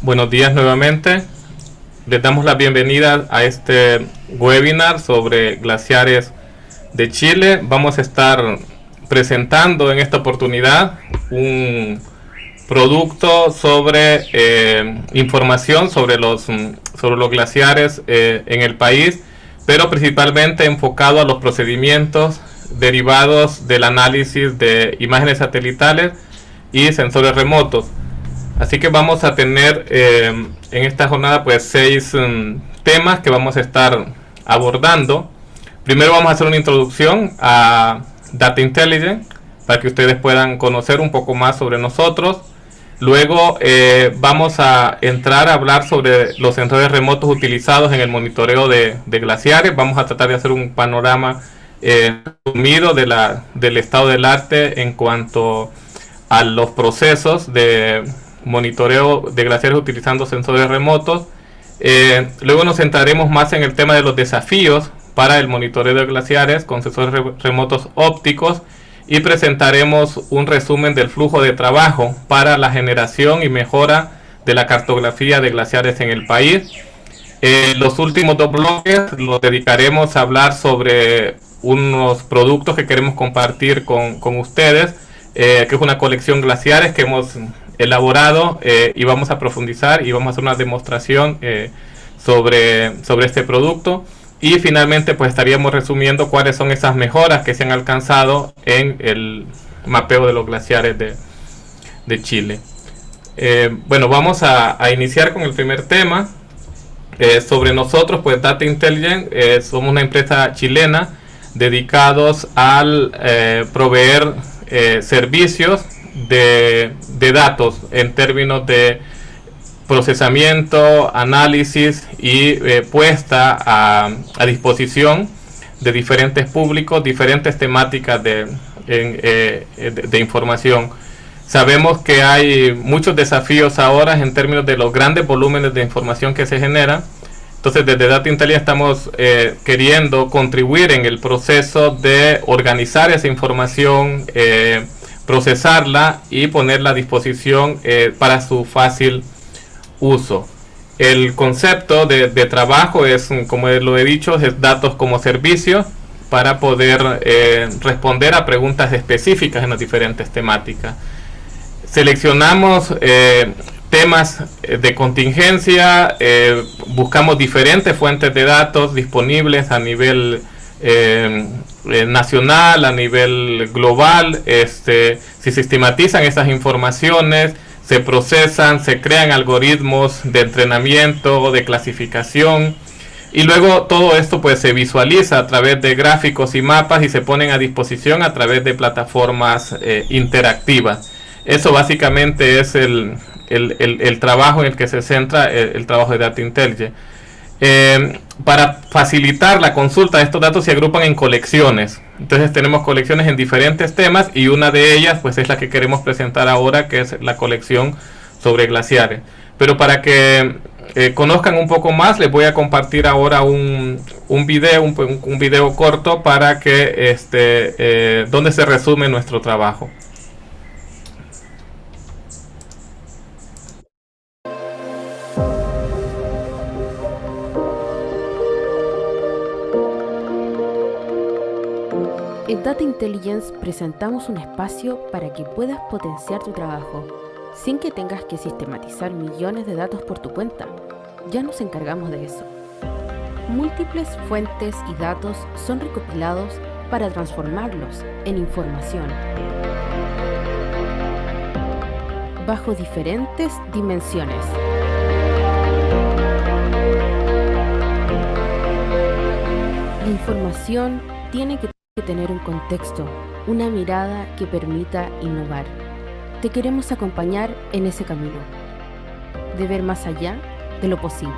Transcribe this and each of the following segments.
Buenos días nuevamente. Les damos la bienvenida a este webinar sobre glaciares de Chile. Vamos a estar presentando en esta oportunidad un producto sobre información sobre los glaciares en el país, pero principalmente enfocado a los procedimientos derivados del análisis de imágenes satelitales y sensores remotos. Así que vamos a tener en esta jornada pues 6 temas que vamos a estar abordando. Primero vamos a hacer una introducción a Data Intelligence para que ustedes puedan conocer un poco más sobre nosotros. Luego vamos a entrar a hablar sobre los sensores remotos utilizados en el monitoreo de glaciares. Vamos a tratar de hacer un panorama resumido del estado del arte en cuanto a los procesos de monitoreo de glaciares utilizando sensores remotos. Luego nos centraremos más en el tema de los desafíos para el monitoreo de glaciares con sensores remotos ópticos y presentaremos un resumen del flujo de trabajo para la generación y mejora de la cartografía de glaciares en el país. Los últimos 2 bloques los dedicaremos a hablar sobre unos productos que queremos compartir con ustedes, que es una colección glaciares que hemos elaborado y vamos a profundizar y vamos a hacer una demostración sobre este producto. Y finalmente pues estaríamos resumiendo cuáles son esas mejoras que se han alcanzado en el mapeo de los glaciares de Chile. Bueno, vamos a iniciar con el primer tema. Sobre nosotros, pues Data Intelligence, somos una empresa chilena dedicados al proveer servicios de datos en términos de procesamiento, análisis y puesta a disposición de diferentes públicos, diferentes temáticas de información. Sabemos que hay muchos desafíos ahora en términos de los grandes volúmenes de información que se generan. Entonces desde Data Intelligence estamos queriendo contribuir en el proceso de organizar esa información, procesarla y ponerla a disposición para su fácil uso. El concepto de trabajo es, como lo he dicho, es datos como servicio para poder responder a preguntas específicas en las diferentes temáticas. Seleccionamos temas de contingencia, buscamos diferentes fuentes de datos disponibles a nivel nacional, a nivel global. Se sistematizan esas informaciones, se procesan, se crean algoritmos de entrenamiento, de clasificación, y luego todo esto pues se visualiza a través de gráficos y mapas y se ponen a disposición a través de plataformas interactivas. Eso básicamente es el trabajo en el que se centra el trabajo de Data Intelligence. Para facilitar la consulta de estos datos se agrupan en colecciones. Entonces tenemos colecciones en diferentes temas y una de ellas pues es la que queremos presentar ahora, que es la colección sobre glaciares. Pero para que conozcan un poco más, les voy a compartir ahora un video corto para que donde se resume nuestro trabajo. En Data Intelligence presentamos un espacio para que puedas potenciar tu trabajo sin que tengas que sistematizar millones de datos por tu cuenta. Ya nos encargamos de eso. Múltiples fuentes y datos son recopilados para transformarlos en información bajo diferentes dimensiones. La información tiene que tener un contexto, una mirada que permita innovar. Te queremos acompañar en ese camino, de ver más allá de lo posible.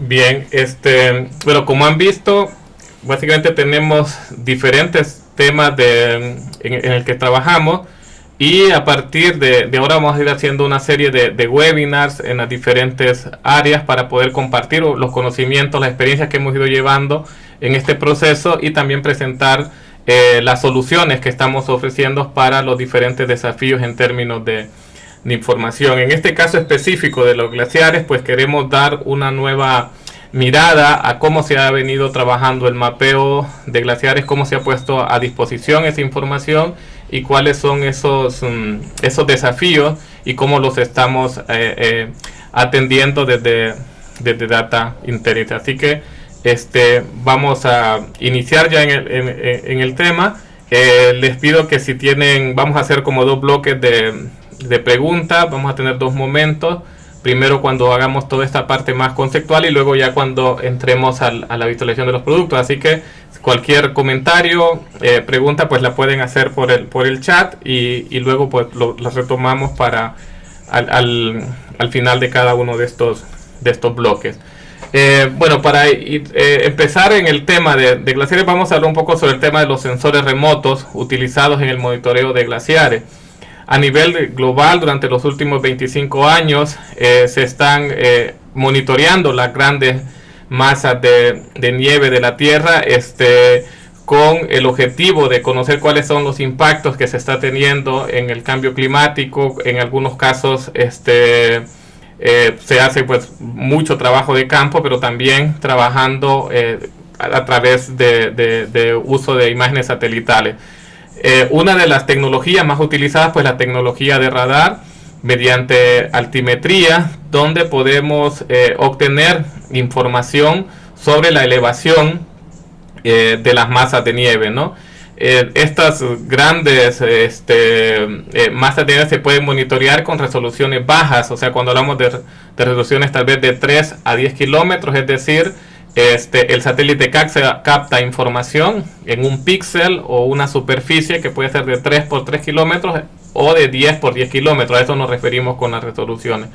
Bien, bueno, como han visto, básicamente tenemos diferentes temas en el que trabajamos, y a partir de ahora vamos a ir haciendo una serie de webinars en las diferentes áreas para poder compartir los conocimientos, las experiencias que hemos ido llevando en este proceso, y también presentar las soluciones que estamos ofreciendo para los diferentes desafíos en términos de información. En este caso específico de los glaciares, pues queremos dar una nueva mirada a cómo se ha venido trabajando el mapeo de glaciares, cómo se ha puesto a disposición esa información y cuáles son esos desafíos y cómo los estamos atendiendo desde Data Intelligence. Así que vamos a iniciar ya en el tema. Les pido que si tienen, vamos a hacer como 2 bloques de preguntas, vamos a tener 2 momentos. Primero cuando hagamos toda esta parte más conceptual y luego ya cuando entremos a la visualización de los productos. Así que cualquier comentario, pregunta, pues la pueden hacer por el chat, y luego pues lo retomamos para al final de cada uno de estos bloques. Bueno, para empezar en el tema de glaciares, vamos a hablar un poco sobre el tema de los sensores remotos utilizados en el monitoreo de glaciares. A nivel global, durante los últimos 25 años se están monitoreando las grandes masas de nieve de la Tierra, con el objetivo de conocer cuáles son los impactos que se está teniendo en el cambio climático. En algunos casos se hace pues mucho trabajo de campo, pero también trabajando a través de uso de imágenes satelitales. Una de las tecnologías más utilizadas, pues la tecnología de radar mediante altimetría, donde podemos obtener información sobre la elevación de las masas de nieve, ¿no? Estas grandes masas de nieve se pueden monitorear con resoluciones bajas, o sea, cuando hablamos de resoluciones tal vez de 3 a 10 kilómetros, es decir, el satélite capta información en un píxel o una superficie que puede ser de 3 por 3 kilómetros o de 10 por 10 kilómetros. A eso nos referimos con las resoluciones.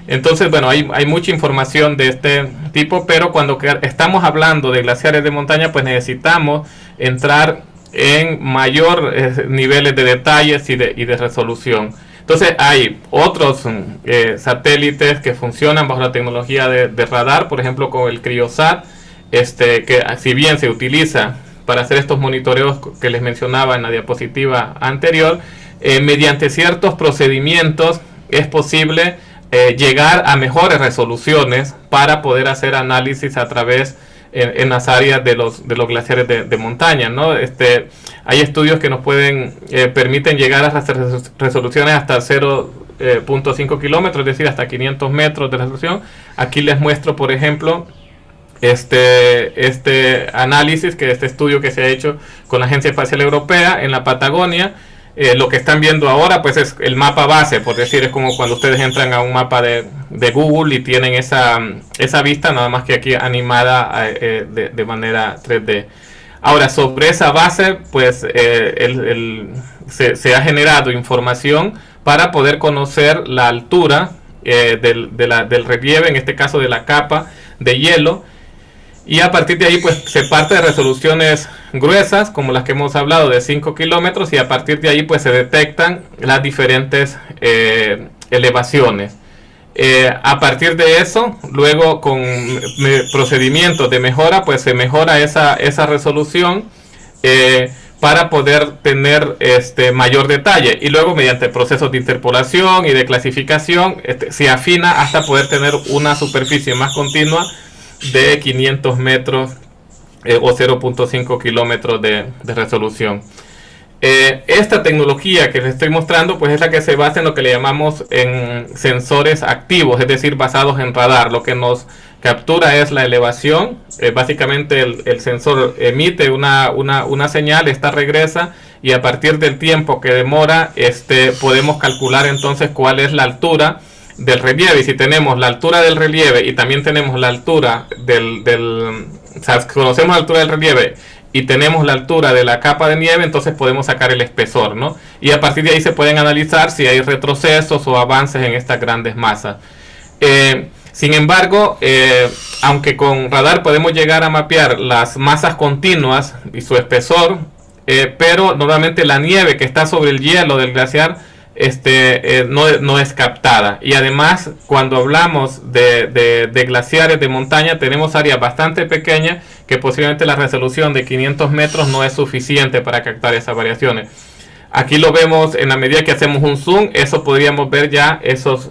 Entonces, bueno, hay mucha información de este tipo, pero cuando estamos hablando de glaciares de montaña, pues necesitamos entrar en mayor niveles de detalles y de resolución. Entonces hay otros satélites que funcionan bajo la tecnología de radar, por ejemplo con el CryoSat, que si bien se utiliza para hacer estos monitoreos que les mencionaba en la diapositiva anterior, mediante ciertos procedimientos es posible llegar a mejores resoluciones para poder hacer análisis a través en las áreas de los glaciares de montaña, ¿no? Hay estudios que nos permiten llegar a las resoluciones hasta 0.5 kilómetros, es decir, hasta 500 metros de resolución. Aquí les muestro, por ejemplo, este análisis, este estudio que se ha hecho con la Agencia Espacial Europea en la Patagonia. Lo que están viendo ahora pues es el mapa base, por decir, es como cuando ustedes entran a un mapa de Google y tienen esa vista, nada más que aquí animada de manera 3D. Ahora, sobre esa base pues se ha generado información para poder conocer la altura del relieve, en este caso de la capa de hielo. Y a partir de ahí pues se parte de resoluciones gruesas como las que hemos hablado de 5 kilómetros, y a partir de ahí pues se detectan las diferentes elevaciones. A partir de eso, luego con procedimientos de mejora pues se mejora esa resolución para poder tener mayor detalle, y luego mediante procesos de interpolación y de clasificación se afina hasta poder tener una superficie más continua de 500 metros o 0.5 kilómetros de resolución. Esta tecnología que les estoy mostrando pues es la que se basa en lo que le llamamos en sensores activos, es decir, basados en radar. Lo que nos captura es la elevación. Básicamente el sensor emite una señal, esta regresa, y a partir del tiempo que demora podemos calcular entonces cuál es la altura del relieve. Y si tenemos la altura del relieve y también tenemos la altura o sea, conocemos la altura del relieve y tenemos la altura de la capa de nieve, entonces podemos sacar el espesor, ¿no? Y a partir de ahí se pueden analizar si hay retrocesos o avances en estas grandes masas. Sin embargo, aunque con radar podemos llegar a mapear las masas continuas y su espesor, pero normalmente la nieve que está sobre el hielo del glaciar no es captada. Y además, cuando hablamos de glaciares de montaña, tenemos áreas bastante pequeñas que posiblemente la resolución de 500 metros no es suficiente para captar esas variaciones. Aquí lo vemos en la medida que hacemos un zoom, eso podríamos ver ya esos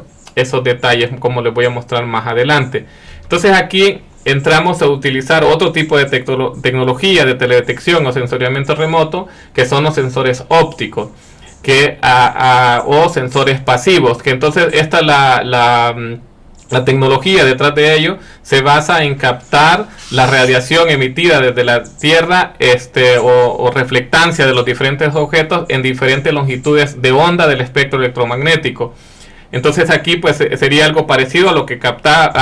detalles, como les voy a mostrar más adelante. Entonces aquí entramos a utilizar otro tipo de tecnología de teledetección o sensoriamiento remoto, que son los sensores ópticos o sensores pasivos, que entonces esta la tecnología detrás de ello se basa en captar la radiación emitida desde la Tierra o reflectancia de los diferentes objetos en diferentes longitudes de onda del espectro electromagnético. Entonces aquí pues sería algo parecido a lo que capta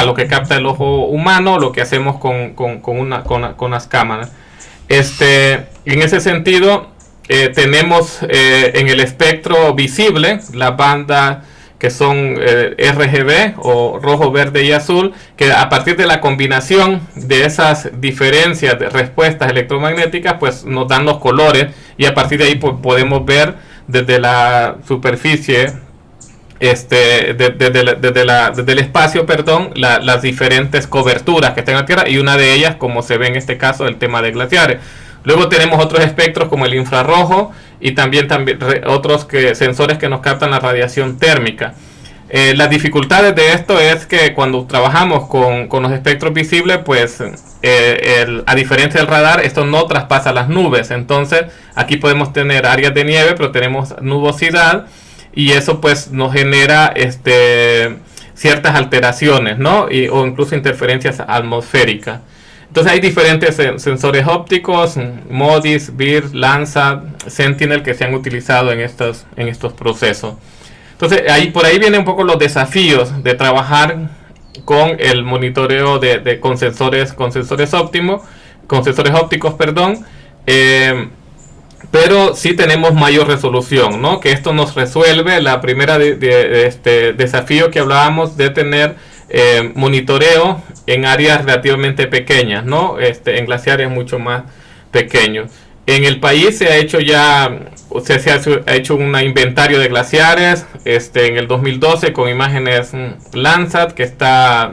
el ojo humano, lo que hacemos con las cámaras. En ese sentido tenemos en el espectro visible la banda que son RGB o rojo, verde y azul, que a partir de la combinación de esas diferencias de respuestas electromagnéticas pues nos dan los colores, y a partir de ahí pues, podemos ver desde la superficie desde el espacio, las diferentes coberturas que están en la Tierra, y una de ellas, como se ve en este caso, el tema de glaciares. Luego tenemos otros espectros como el infrarrojo y también otros sensores que nos captan la radiación térmica. Las dificultades de esto es que cuando trabajamos con los espectros visibles, pues a diferencia del radar, esto no traspasa las nubes. Entonces aquí podemos tener áreas de nieve, pero tenemos nubosidad, y eso pues nos genera ciertas alteraciones, ¿no? O incluso interferencias atmosféricas. Entonces hay diferentes sensores ópticos, MODIS, BIRD, Landsat, Sentinel, que se han utilizado en estos procesos. Entonces por ahí vienen un poco los desafíos de trabajar con el monitoreo con sensores ópticos, pero sí tenemos mayor resolución, ¿no? Que esto nos resuelve la primera desafío que hablábamos de tener monitoreo en áreas relativamente pequeñas, ¿no? En glaciares mucho más pequeños. En el país se ha hecho un inventario de glaciares en el 2012 con imágenes Landsat, que está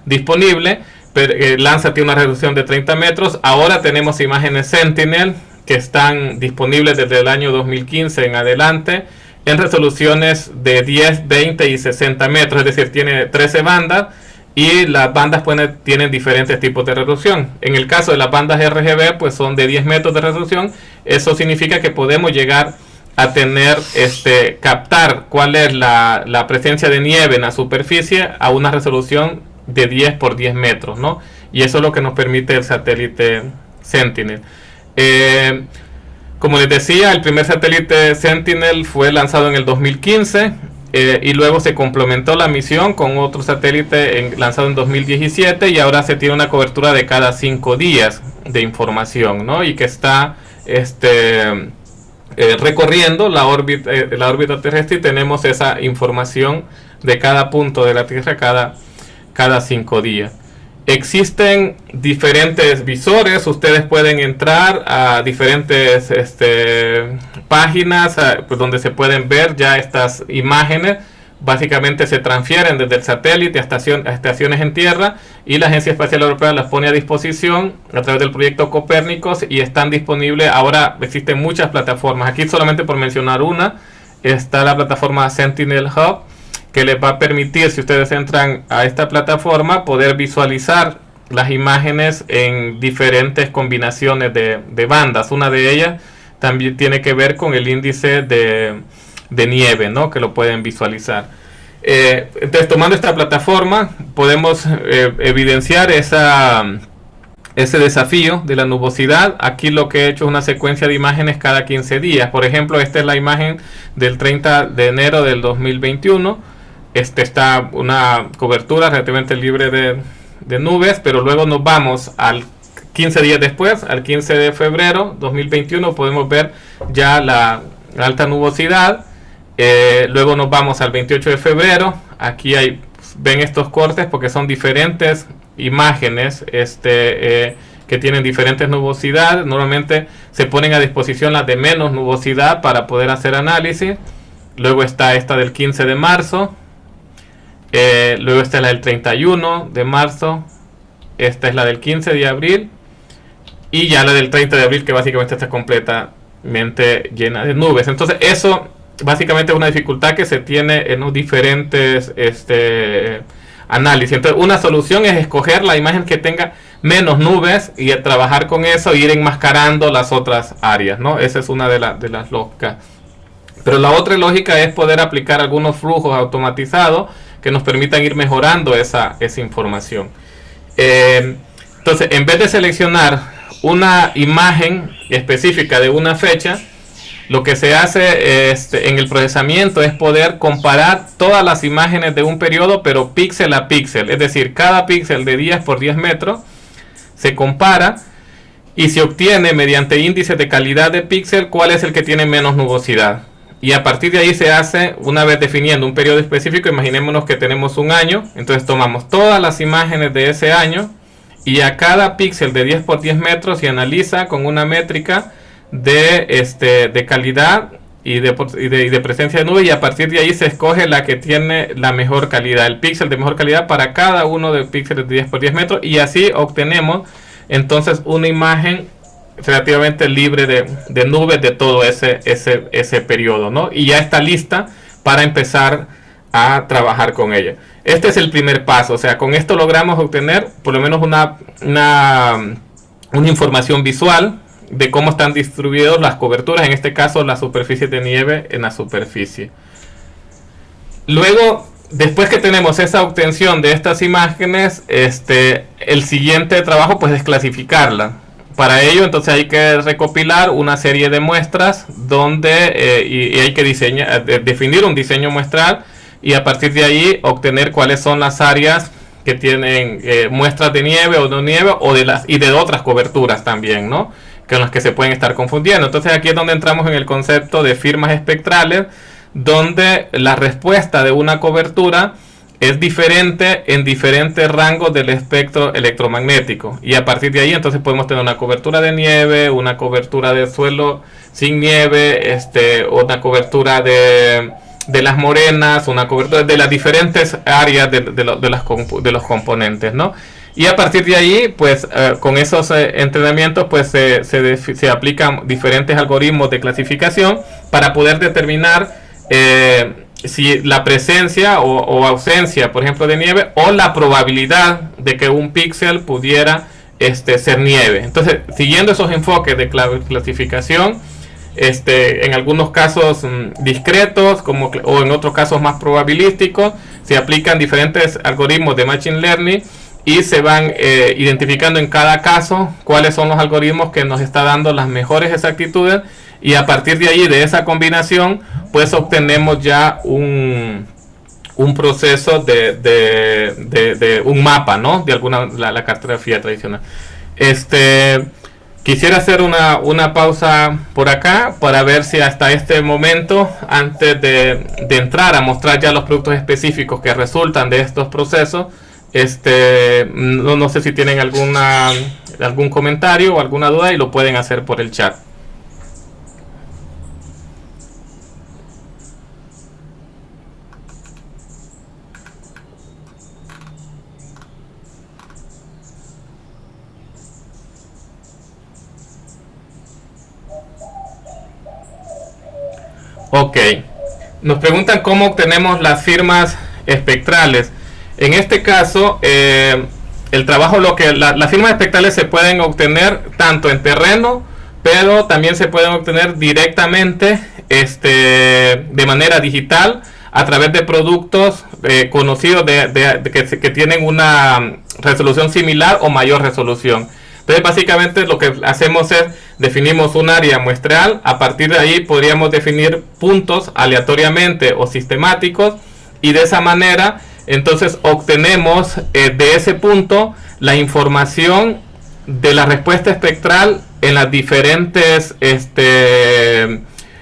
disponible. Pero Landsat tiene una resolución de 30 metros. Ahora tenemos imágenes Sentinel que están disponibles desde el año 2015 en adelante, en resoluciones de 10, 20 y 60 metros, es decir, tiene 13 bandas, y las bandas tienen diferentes tipos de resolución. En el caso de las bandas RGB, pues son de 10 metros de resolución. Eso significa que podemos llegar a tener, captar cuál es la presencia de nieve en la superficie a una resolución de 10 por 10 metros, ¿no? Y eso es lo que nos permite el satélite Sentinel. Como les decía, el primer satélite Sentinel fue lanzado en el 2015 y luego se complementó la misión con otro satélite lanzado en 2017, y ahora se tiene una cobertura de cada 5 días de información, ¿no? Y que está recorriendo la órbita terrestre, y tenemos esa información de cada punto de la Tierra cada 5 días. Existen diferentes visores, ustedes pueden entrar a diferentes páginas pues donde se pueden ver ya estas imágenes. Básicamente se transfieren desde el satélite a estaciones en tierra, y la Agencia Espacial Europea las pone a disposición a través del proyecto Copérnicos, y están disponibles. Ahora existen muchas plataformas. Aquí solamente por mencionar una, está la plataforma Sentinel Hub, que les va a permitir, si ustedes entran a esta plataforma, poder visualizar las imágenes en diferentes combinaciones de bandas. Una de ellas también tiene que ver con el índice de nieve, ¿no? Que lo pueden visualizar. Entonces, tomando esta plataforma, podemos evidenciar ese desafío de la nubosidad. Aquí lo que he hecho es una secuencia de imágenes cada 15 días. Por ejemplo, esta es la imagen del 30 de enero del 2021. Está una cobertura relativamente libre de nubes, pero luego nos vamos al 15 días después, al 15 de febrero 2021, podemos ver ya la alta nubosidad. Luego nos vamos al 28 de febrero, aquí hay ven estos cortes porque son diferentes imágenes que tienen diferentes nubosidades. Normalmente se ponen a disposición las de menos nubosidad para poder hacer análisis. Luego está esta del 15 de marzo. Luego está la del 31 de marzo. Esta es la del 15 de abril. Y ya la del 30 de abril, que básicamente está completamente llena de nubes. Entonces eso básicamente es una dificultad que se tiene en los diferentes análisis. Entonces una solución es escoger la imagen que tenga menos nubes y trabajar con eso e ir enmascarando las otras áreas, ¿no? Esa es una de las lógicas. Pero la otra lógica es poder aplicar algunos flujos automatizados que nos permitan ir mejorando esa información. Entonces, en vez de seleccionar una imagen específica de una fecha, lo que se hace en el procesamiento es poder comparar todas las imágenes de un periodo, pero píxel a píxel. Es decir, cada píxel de 10 por 10 metros se compara y se obtiene mediante índices de calidad de píxel cuál es el que tiene menos nubosidad. Y a partir de ahí se hace, una vez definiendo un periodo específico, imaginémonos que tenemos un año, entonces tomamos todas las imágenes de ese año y a cada píxel de 10 por 10 metros se analiza con una métrica de calidad y de presencia de nube, y a partir de ahí se escoge la que tiene la mejor calidad, el píxel de mejor calidad para cada uno de píxeles de 10 por 10 metros, y así obtenemos entonces una imagen relativamente libre de nubes de todo ese periodo, ¿no? Y ya está lista para empezar a trabajar con ella. Este es el primer paso, o sea, con esto logramos obtener por lo menos una información visual de cómo están distribuidas las coberturas, en este caso las superficies de nieve en la superficie. Luego, después que tenemos esa obtención de estas imágenes, el siguiente trabajo pues es clasificarla. Para ello entonces hay que recopilar una serie de muestras donde y hay que definir un diseño muestral y a partir de ahí obtener cuáles son las áreas que tienen muestras de nieve o no nieve y de otras coberturas también, ¿no? Con las que se pueden estar confundiendo. Entonces aquí es donde entramos en el concepto de firmas espectrales, donde la respuesta de una cobertura es diferente en diferentes rangos del espectro electromagnético, y a partir de ahí entonces podemos tener una cobertura de nieve, una cobertura de suelo sin nieve, una cobertura de las morenas, una cobertura de las diferentes áreas de los componentes, ¿no? Y a partir de ahí, pues con esos entrenamientos, pues se aplican diferentes algoritmos de clasificación para poder determinar si la presencia o ausencia, por ejemplo, de nieve, o la probabilidad de que un píxel pudiera ser nieve. Entonces, siguiendo esos enfoques de clasificación, en algunos casos discretos, o en otros casos más probabilísticos, se aplican diferentes algoritmos de Machine Learning y se van identificando en cada caso cuáles son los algoritmos que nos está dando las mejores exactitudes, y a partir de ahí, de esa combinación, pues obtenemos ya un proceso de un mapa, ¿no? De la cartografía tradicional. Quisiera hacer una pausa por acá para ver si hasta este momento, antes de entrar a mostrar ya los productos específicos que resultan de estos procesos, no sé si tienen algún comentario o alguna duda, y lo pueden hacer por el chat. Ok, nos preguntan cómo obtenemos las firmas espectrales. En este caso, el trabajo, las firmas espectrales se pueden obtener tanto en terreno, pero también se pueden obtener directamente de manera digital a través de productos conocidos que tienen una resolución similar o mayor resolución. Entonces básicamente lo que hacemos es definimos un área muestral. A partir de ahí podríamos definir puntos aleatoriamente o sistemáticos, y de esa manera entonces obtenemos de ese punto la información de la respuesta espectral en las diferentes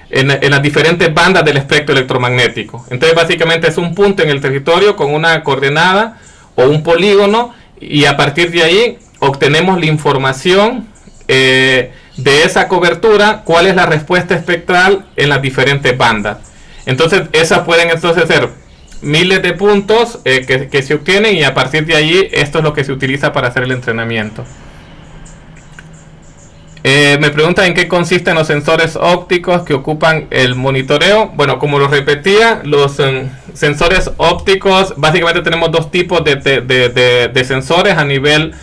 en las diferentes bandas del espectro electromagnético. Entonces básicamente es un punto en el territorio con una coordenada o un polígono, y a partir de ahí obtenemos la información de esa cobertura, cuál es la respuesta espectral en las diferentes bandas. Entonces esas pueden entonces ser miles de puntos que se obtienen, y a partir de ahí esto es lo que se utiliza para hacer el entrenamiento. Me preguntan en qué consisten los sensores ópticos que ocupan el monitoreo. Bueno, como lo repetía, los sensores ópticos, básicamente tenemos dos tipos de sensores a nivel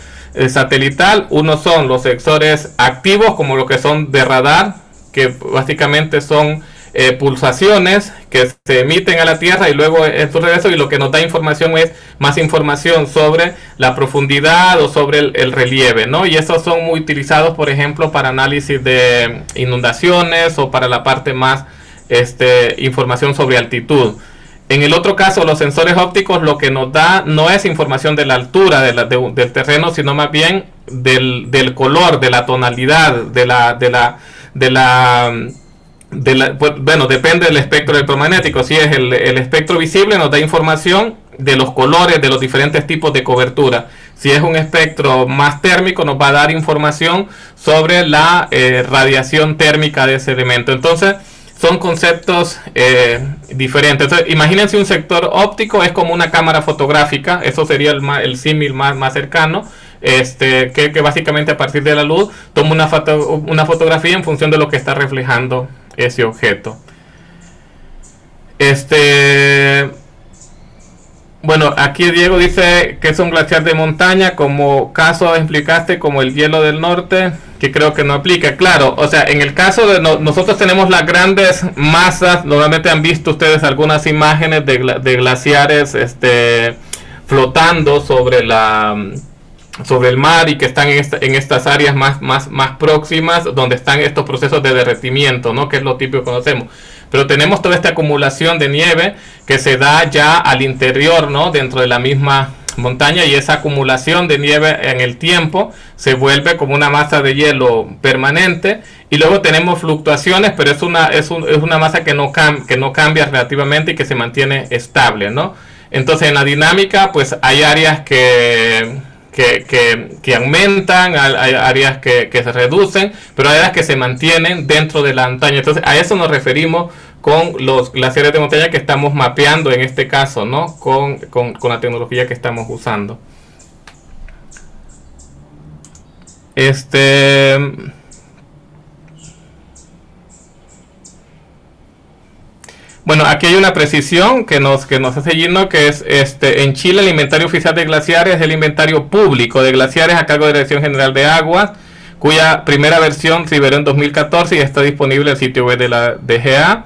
satelital. Uno son los sensores activos, como lo que son de radar, que básicamente son pulsaciones que se emiten a la Tierra y luego esto regreso, y lo que nos da información es más información sobre la profundidad o sobre el relieve, ¿no? Y esos son muy utilizados, por ejemplo, para análisis de inundaciones o para la parte más información sobre altitud. En el otro caso, los sensores ópticos lo que nos da no es información de la altura del terreno, sino más bien del color, de la tonalidad, bueno, depende del espectro electromagnético. Si es el espectro visible, nos da información de los colores de los diferentes tipos de cobertura. Si es un espectro más térmico, nos va a dar información sobre la radiación térmica de ese elemento. Entonces son conceptos diferentes. Entonces imagínense, un sector óptico es como una cámara fotográfica. Eso sería el símil más cercano. Que básicamente a partir de la luz toma una fotografía en función de lo que está reflejando ese objeto. Bueno, aquí Diego dice que es un glaciar de montaña, como caso explicaste, como el hielo del norte, que creo que no aplica. Claro, o sea, en el caso de nosotros tenemos las grandes masas. Normalmente han visto ustedes algunas imágenes de glaciares flotando sobre el mar, y que están en estas áreas más próximas, donde están estos procesos de derretimiento, ¿no? Que es lo típico que conocemos. Pero tenemos toda esta acumulación de nieve que se da ya al interior, ¿no? Dentro de la misma montaña, y esa acumulación de nieve en el tiempo se vuelve como una masa de hielo permanente, y luego tenemos fluctuaciones, pero es una masa que no cambia relativamente y que se mantiene estable, ¿no? Entonces en la dinámica pues hay áreas que aumentan, hay áreas que se reducen, pero hay áreas que se mantienen dentro de la montaña. Entonces a eso nos referimos con los glaciares de montaña que estamos mapeando en este caso, ¿no? Con la tecnología que estamos usando. Bueno, aquí hay una precisión que nos hace Gino, que es en Chile el inventario oficial de glaciares es el inventario público de glaciares a cargo de la Dirección General de Aguas, cuya primera versión se liberó en 2014 y está disponible en el sitio web de la DGA,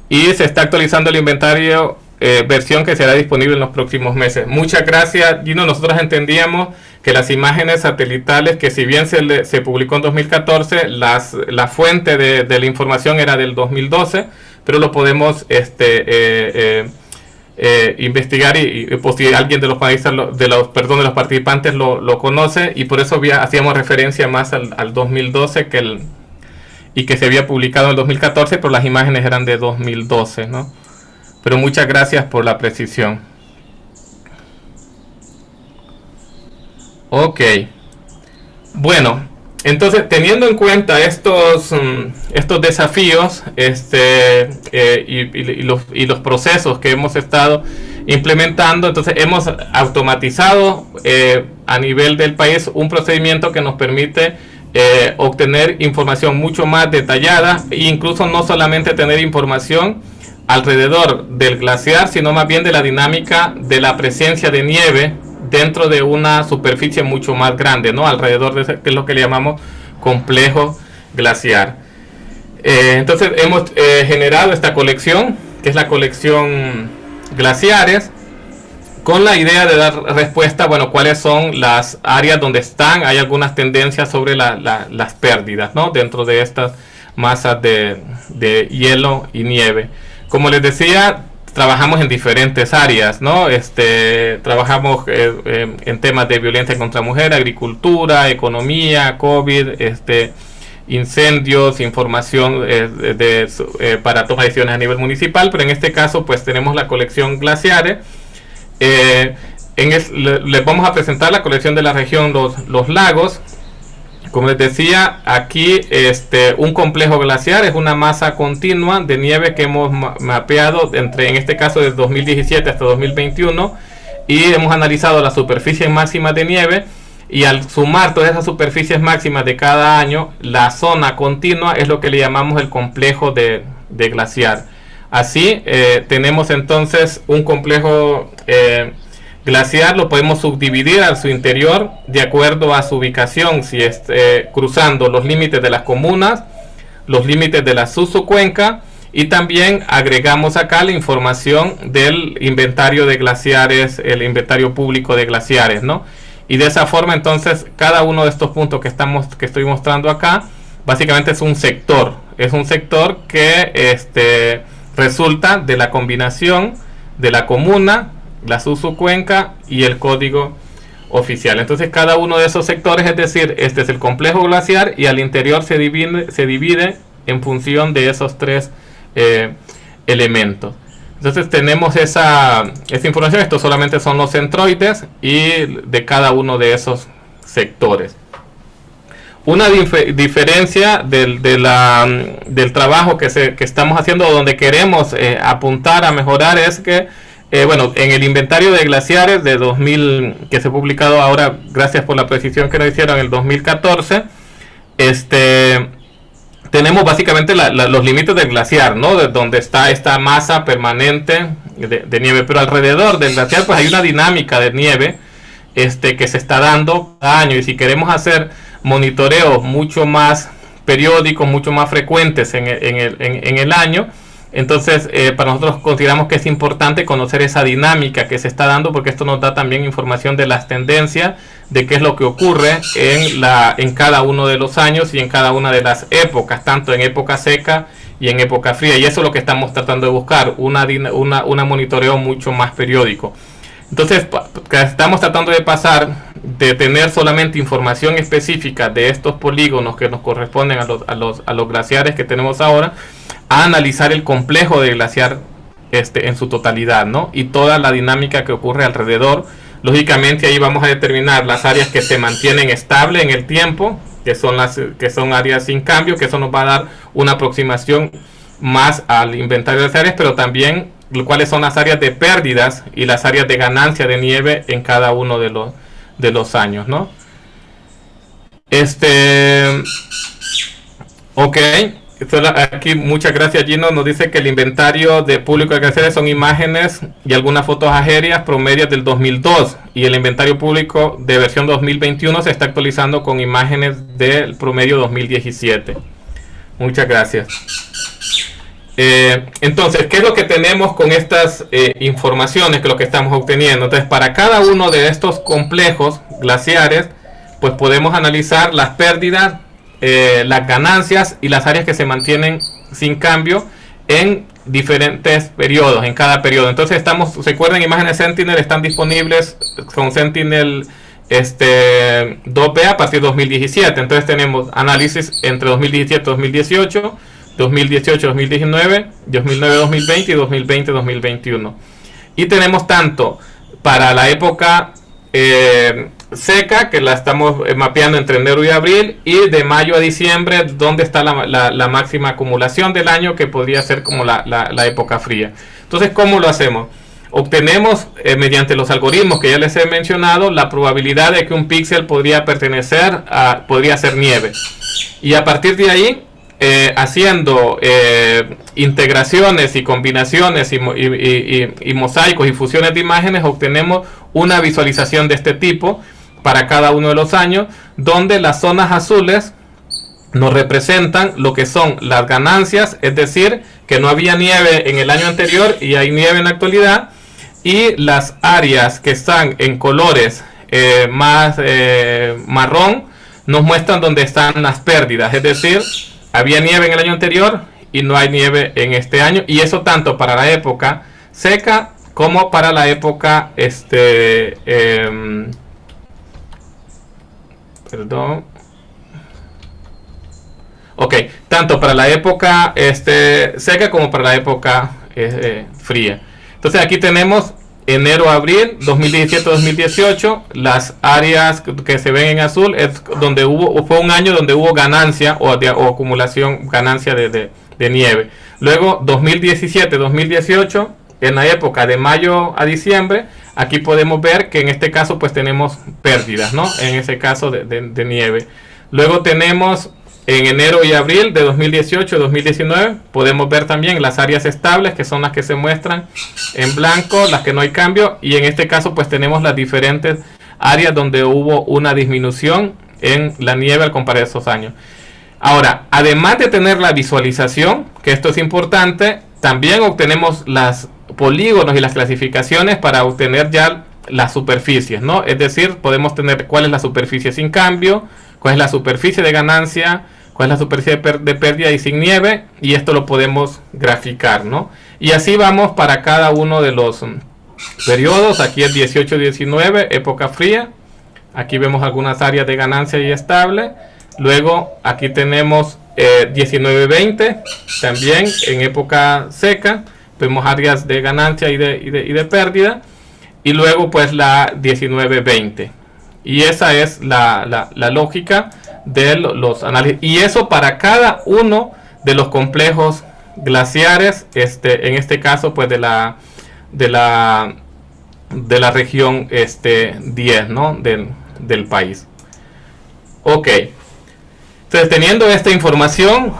y se está actualizando el inventario versión que será disponible en los próximos meses. Muchas gracias, Gino. Nosotros entendíamos que las imágenes satelitales, que si bien se publicó en 2014, la fuente de la información era del 2012, pero lo podemos investigar y pues, si alguien de los panelistas, de los participantes lo conoce, y por eso hacíamos referencia más al 2012 y que se había publicado en el 2014, pero las imágenes eran de 2012, ¿no? Pero muchas gracias por la precisión. Ok. Bueno, entonces, teniendo en cuenta estos desafíos y los procesos que hemos estado implementando, entonces hemos automatizado a nivel del país un procedimiento que nos permite obtener información mucho más detallada, e incluso no solamente tener información alrededor del glaciar, sino más bien de la dinámica de la presencia de nieve dentro de una superficie mucho más grande, ¿no? Alrededor de ese, que es lo que le llamamos complejo glaciar. Entonces hemos generado esta colección, que es la colección Glaciares, con la idea de dar respuesta, bueno, cuáles son las áreas donde hay algunas tendencias sobre las pérdidas, ¿no? Dentro de estas masas de hielo y nieve. Como les decía, trabajamos en diferentes áreas, ¿no? Trabajamos en temas de violencia contra mujer, agricultura, economía, COVID, incendios, información para toma de decisiones a nivel municipal, pero en este caso pues tenemos la colección Glaciares. Les vamos a presentar la colección de la región Los Lagos. Como les decía, aquí un complejo glaciar es una masa continua de nieve que hemos mapeado en este caso desde 2017 hasta 2021, y hemos analizado la superficie máxima de nieve, y al sumar todas esas superficies máximas de cada año, la zona continua es lo que le llamamos el complejo de glaciar. Así tenemos entonces un complejo glaciar, lo podemos subdividir a su interior de acuerdo a su ubicación, si es cruzando los límites de las comunas, los límites de la Susu-cuenca, y también agregamos acá la información del inventario de glaciares, el inventario público de glaciares, ¿no? Y de esa forma entonces cada uno de estos puntos que estoy mostrando acá básicamente es un sector que resulta de la combinación de la comuna, la Susu-cuenca y el código oficial. Entonces cada uno de esos sectores, es decir, este es el complejo glaciar, y al interior se divide en función de esos tres elementos. Entonces tenemos esa información. Estos solamente son los centroides y de cada uno de esos sectores. Una diferencia del trabajo que estamos haciendo, donde queremos apuntar a mejorar, es que en el inventario de glaciares de 2000, que se ha publicado ahora, gracias por la precisión que nos hicieron, en el 2014, tenemos básicamente los límites del glaciar, ¿no? De donde está esta masa permanente de nieve, pero alrededor del glaciar pues hay una dinámica de nieve que se está dando cada año, y si queremos hacer monitoreos mucho más periódicos, mucho más frecuentes en el año, entonces para nosotros consideramos que es importante conocer esa dinámica que se está dando, porque esto nos da también información de las tendencias, de qué es lo que ocurre en cada uno de los años y en cada una de las épocas, tanto en época seca y en época fría, y eso es lo que estamos tratando de buscar, una monitoreo mucho más periódico. Entonces estamos tratando de pasar de tener solamente información específica de estos polígonos que nos corresponden a los glaciares que tenemos ahora, a analizar el complejo de glaciar en su totalidad, ¿no? Y toda la dinámica que ocurre alrededor. Lógicamente ahí vamos a determinar las áreas que se mantienen estables en el tiempo, que son áreas sin cambio, que eso nos va a dar una aproximación más al inventario de las áreas, pero también cuáles son las áreas de pérdidas y las áreas de ganancia de nieve en cada uno de los años, ¿no? Ok. Aquí muchas gracias, Gino. Nos dice que el inventario de público de glaciares son imágenes y algunas fotos aéreas promedios del 2002, y el inventario público de versión 2021 se está actualizando con imágenes del promedio 2017. Muchas gracias. Entonces, ¿qué es lo que tenemos con estas informaciones, que es lo que estamos obteniendo? Entonces, para cada uno de estos complejos glaciares, pues podemos analizar las pérdidas, las ganancias y las áreas que se mantienen sin cambio en diferentes periodos, en cada periodo. Entonces recuerden, imágenes Sentinel están disponibles con Sentinel 2B a partir de 2017. Entonces tenemos análisis entre 2017-2018, 2018-2019, 2009-2020 y 2020-2021. Y tenemos tanto para la época seca, que la estamos mapeando entre enero y abril, y de mayo a diciembre, donde está la máxima acumulación del año, que podría ser como la época fría. Entonces, ¿cómo lo hacemos? Obtenemos mediante los algoritmos que ya les he mencionado la probabilidad de que un píxel podría ser nieve, y a partir de ahí, haciendo integraciones y combinaciones y mosaicos y fusiones de imágenes, obtenemos una visualización de este tipo para cada uno de los años, donde las zonas azules nos representan lo que son las ganancias, es decir, que no había nieve en el año anterior y hay nieve en la actualidad, y las áreas que están en colores más marrón nos muestran dónde están las pérdidas, es decir, había nieve en el año anterior y no hay nieve en este año, y eso tanto para la época seca como para la época Ok, tanto para la época seca como para la época fría. Entonces aquí tenemos enero-abril 2017-2018. Las áreas que se ven en azul es donde fue un año donde hubo ganancia o acumulación, ganancia de nieve. Luego 2017-2018, en la época de mayo a diciembre, aquí podemos ver que en este caso pues tenemos pérdidas, ¿no? En ese caso de nieve. Luego tenemos en enero y abril de 2018-2019, podemos ver también las áreas estables, que son las que se muestran en blanco, las que no hay cambio, y en este caso pues tenemos las diferentes áreas donde hubo una disminución en la nieve al comparar esos años. Ahora, además de tener la visualización, que esto es importante, también obtenemos los polígonos y las clasificaciones para obtener ya las superficies, ¿no? Es decir, podemos tener cuál es la superficie sin cambio, cuál es la superficie de ganancia, cuál es la superficie de pérdida y sin nieve, y esto lo podemos graficar, ¿no? Y así vamos para cada uno de los periodos. Aquí es 18-19, época fría. Aquí vemos algunas áreas de ganancia y estable. Luego aquí tenemos 19-20, también en época seca. Vemos áreas de ganancia y de pérdida. Y luego pues la 19-20. Y esa es la lógica de los análisis. Y eso para cada uno de los complejos glaciares, en este caso pues de la región 10, ¿no? del país. Ok. Entonces, teniendo esta información,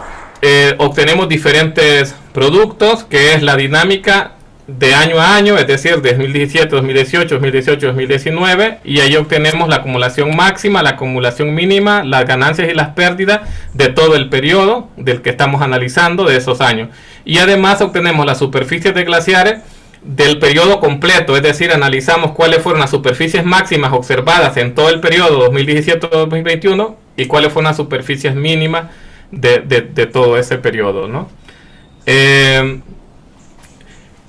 obtenemos diferentes productos, que es la dinámica de año a año, es decir, 2017, 2018, 2018, 2019, y ahí obtenemos la acumulación máxima, la acumulación mínima, las ganancias y las pérdidas de todo el periodo del que estamos analizando de esos años. Y además obtenemos las superficies de glaciares del periodo completo, es decir, analizamos cuáles fueron las superficies máximas observadas en todo el periodo 2017-2021 y cuáles fueron las superficies mínimas de todo ese periodo, ¿no?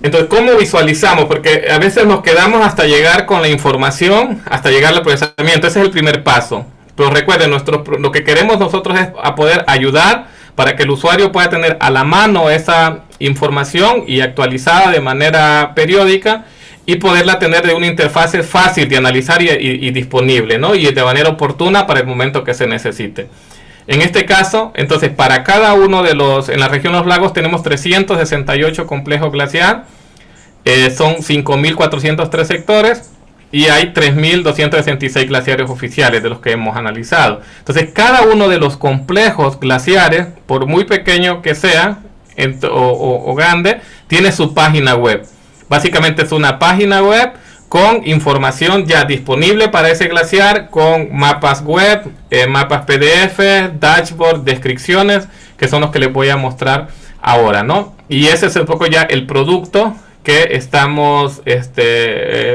Entonces, ¿cómo visualizamos? Porque a veces nos quedamos hasta llegar con la información, hasta llegar al procesamiento. Ese es el primer paso. Pero recuerden, lo que queremos nosotros es a poder ayudar para que el usuario pueda tener a la mano esa información y actualizada de manera periódica y poderla tener de una interfase fácil de analizar y disponible, ¿no? Y de manera oportuna para el momento que se necesite. En este caso, entonces, para cada uno de en la región de los lagos tenemos 368 complejos glaciar, son 5.403 sectores y hay 3.266 glaciares oficiales de los que hemos analizado. Entonces, cada uno de los complejos glaciares, por muy pequeño que sea o grande, tiene su página web. Básicamente es una página web con información ya disponible para ese glaciar, con mapas web, mapas PDF, dashboard, descripciones, que son los que les voy a mostrar ahora, ¿no? Y ese es un poco ya el producto que estamos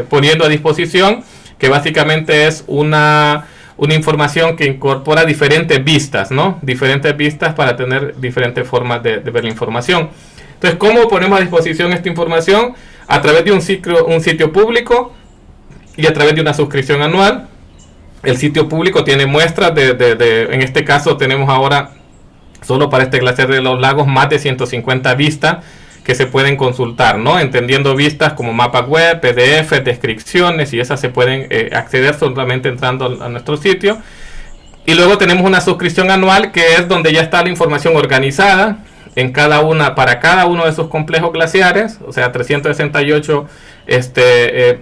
poniendo a disposición, que básicamente es una información que incorpora diferentes vistas, ¿no? Diferentes vistas para tener diferentes formas de ver la información. Entonces, ¿cómo ponemos a disposición esta información? A través de un sitio público y a través de una suscripción anual. El sitio público tiene muestras en este caso tenemos ahora, solo para este glaciar de los lagos, más de 150 vistas que se pueden consultar, ¿no? Entendiendo vistas como mapas web, PDF, descripciones, y esas se pueden acceder solamente entrando a nuestro sitio. Y luego tenemos una suscripción anual, que es donde ya está la información organizada para cada uno de esos complejos glaciares, o sea, 368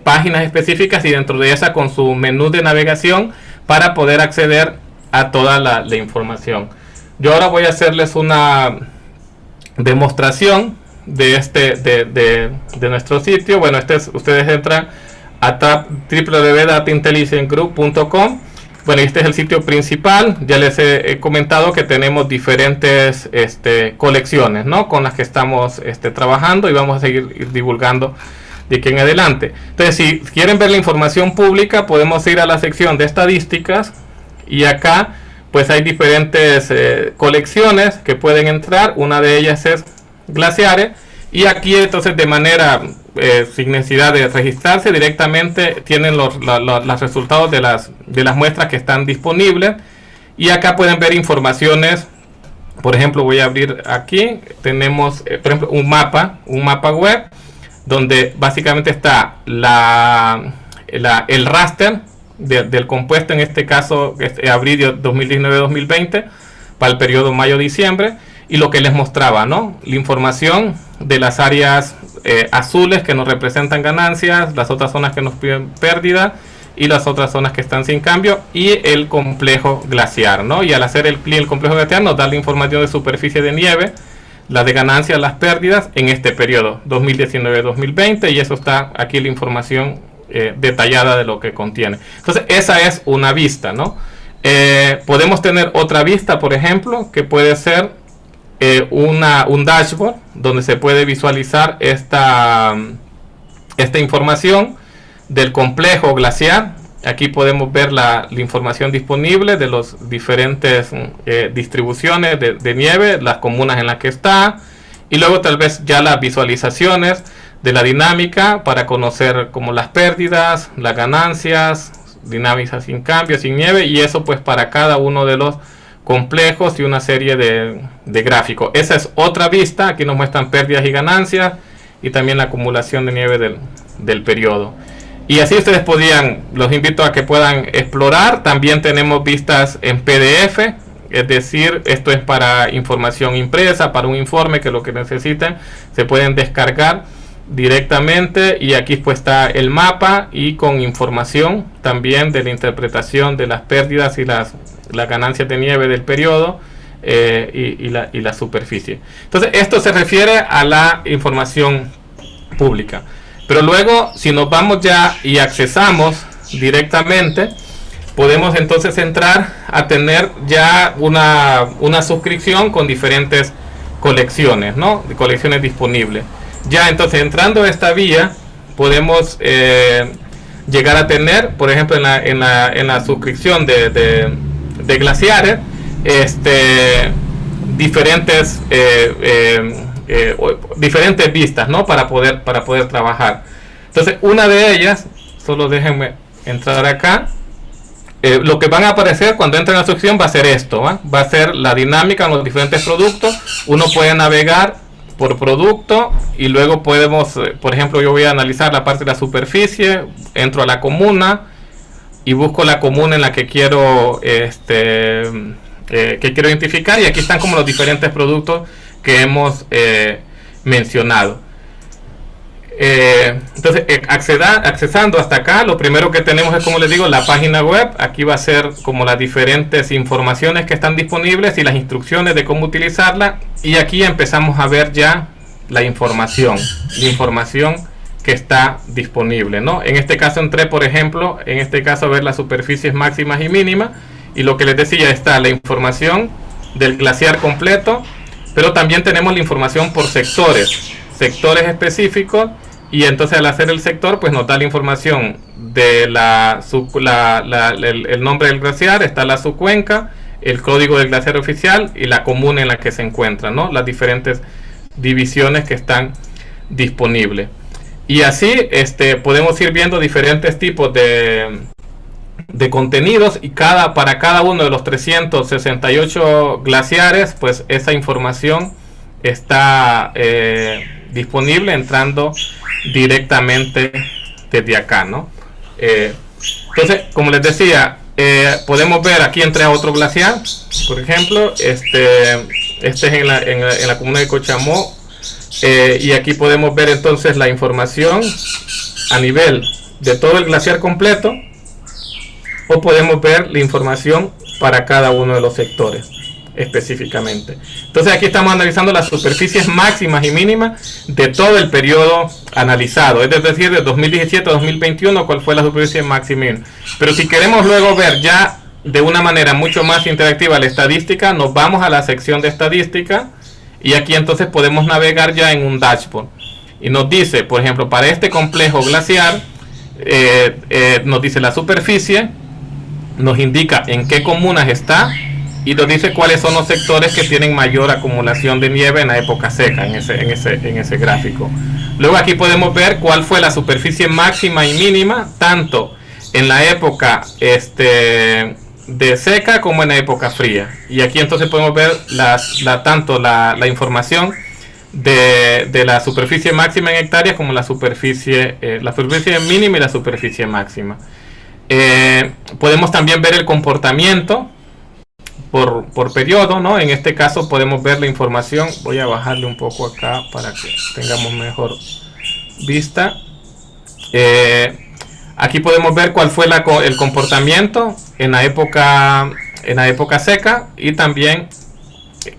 páginas específicas, y dentro de esa con su menú de navegación para poder acceder a toda la información. Yo ahora voy a hacerles una demostración de nuestro sitio. Bueno, ustedes entran a www.dataintelligencegroup.com. Bueno, este es el sitio principal. Ya les he comentado que tenemos diferentes colecciones, ¿no? Con las que estamos trabajando, y vamos a seguir divulgando de aquí en adelante. Entonces, si quieren ver la información pública, podemos ir a la sección de estadísticas, y acá pues hay diferentes colecciones que pueden entrar. Una de ellas es glaciares, y aquí entonces de manera sin necesidad de registrarse, directamente tienen los resultados de las muestras que están disponibles, y acá pueden ver informaciones Por ejemplo, voy a abrir aquí, tenemos, por ejemplo, un mapa web, donde básicamente está el raster del compuesto, en este caso abril 2019-2020, para el periodo mayo-diciembre, y lo que les mostraba, ¿no? La información de las áreas azules que nos representan ganancias, las otras zonas que nos piden pérdida, y las otras zonas que están sin cambio, y el complejo glaciar, ¿no? Y al hacer el clic el complejo glaciar nos da la información de superficie de nieve, la de ganancias, las pérdidas en este periodo 2019-2020, y eso está aquí la información detallada de lo que contiene. Entonces esa es una vista, ¿no? Podemos tener otra vista, por ejemplo, que puede ser un dashboard donde se puede visualizar esta información del complejo glaciar. Aquí podemos ver la información disponible de las diferentes distribuciones de nieve, las comunas en las que está, y luego tal vez ya las visualizaciones de la dinámica para conocer como las pérdidas, las ganancias, dinámicas sin cambio, sin nieve, y eso pues para cada uno de los complejos y una serie de gráficos. Esa es otra vista. Aquí nos muestran pérdidas y ganancias y también la acumulación de nieve del periodo. Y así ustedes los invito a que puedan explorar. También tenemos vistas en PDF, es decir, esto es para información impresa, para un informe, que lo que necesiten se pueden descargar directamente, y aquí pues está el mapa y con información también de la interpretación de las pérdidas y las ganancias de nieve del periodo y la superficie. Entonces esto se refiere a la información pública. Pero luego, si nos vamos ya y accesamos directamente, podemos entonces entrar a tener ya una suscripción con diferentes colecciones, ¿no? De colecciones disponibles. Ya entonces, entrando a esta vía, podemos llegar a tener, por ejemplo, en la suscripción de glaciares, diferentes vistas, ¿no? para poder trabajar. Entonces, una de ellas, solo déjenme entrar acá, lo que van a aparecer cuando entren a la suscripción va a ser esto, ¿va? Va a ser la dinámica en los diferentes productos. Uno puede navegar por producto y luego podemos, por ejemplo, yo voy a analizar la parte de la superficie, entro a la comuna y busco la comuna en la que quiero identificar, y aquí están como los diferentes productos que hemos mencionado. Entonces, accesando hasta acá, lo primero que tenemos es, como les digo, la página web. Aquí va a ser como las diferentes informaciones que están disponibles y las instrucciones de cómo utilizarla, y aquí empezamos a ver ya la información que está disponible, ¿no? En este caso entré, por ejemplo, a ver las superficies máximas y mínimas, y lo que les decía, está la información del glaciar completo, pero también tenemos la información por sectores específicos, y entonces al hacer el sector pues nos da la información de el nombre del glaciar, está la subcuenca, el código del glaciar oficial y la comuna en la que se encuentra, ¿no? Las diferentes divisiones que están disponibles. Y así podemos ir viendo diferentes tipos de contenidos, y para cada uno de los 368 glaciares pues esa información está disponible entrando directamente desde acá, ¿no? Entonces, como les decía, podemos ver, aquí entré a otro glaciar, por ejemplo, este es en la comuna de Cochamó, y aquí podemos ver entonces la información a nivel de todo el glaciar completo, o podemos ver la información para cada uno de los sectores específicamente. Entonces aquí estamos analizando las superficies máximas y mínimas de todo el periodo analizado, es decir, de 2017 a 2021, cuál fue la superficie máxima y mínima. Pero si queremos luego ver ya de una manera mucho más interactiva la estadística, nos vamos a la sección de estadística, y aquí entonces podemos navegar ya en un dashboard, y nos dice, por ejemplo, para este complejo glaciar, nos dice la superficie, nos indica en qué comunas está, y nos dice cuáles son los sectores que tienen mayor acumulación de nieve en la época seca, en ese gráfico. Luego aquí podemos ver cuál fue la superficie máxima y mínima, tanto en la época de seca como en la época fría. Y aquí entonces podemos ver tanto la información de la superficie máxima en hectáreas como la superficie mínima y la superficie máxima. Podemos también ver el comportamiento por periodo, ¿no? En este caso podemos ver la información. Voy a bajarle un poco acá para que tengamos mejor vista. Aquí podemos ver cuál fue el comportamiento en la época seca y también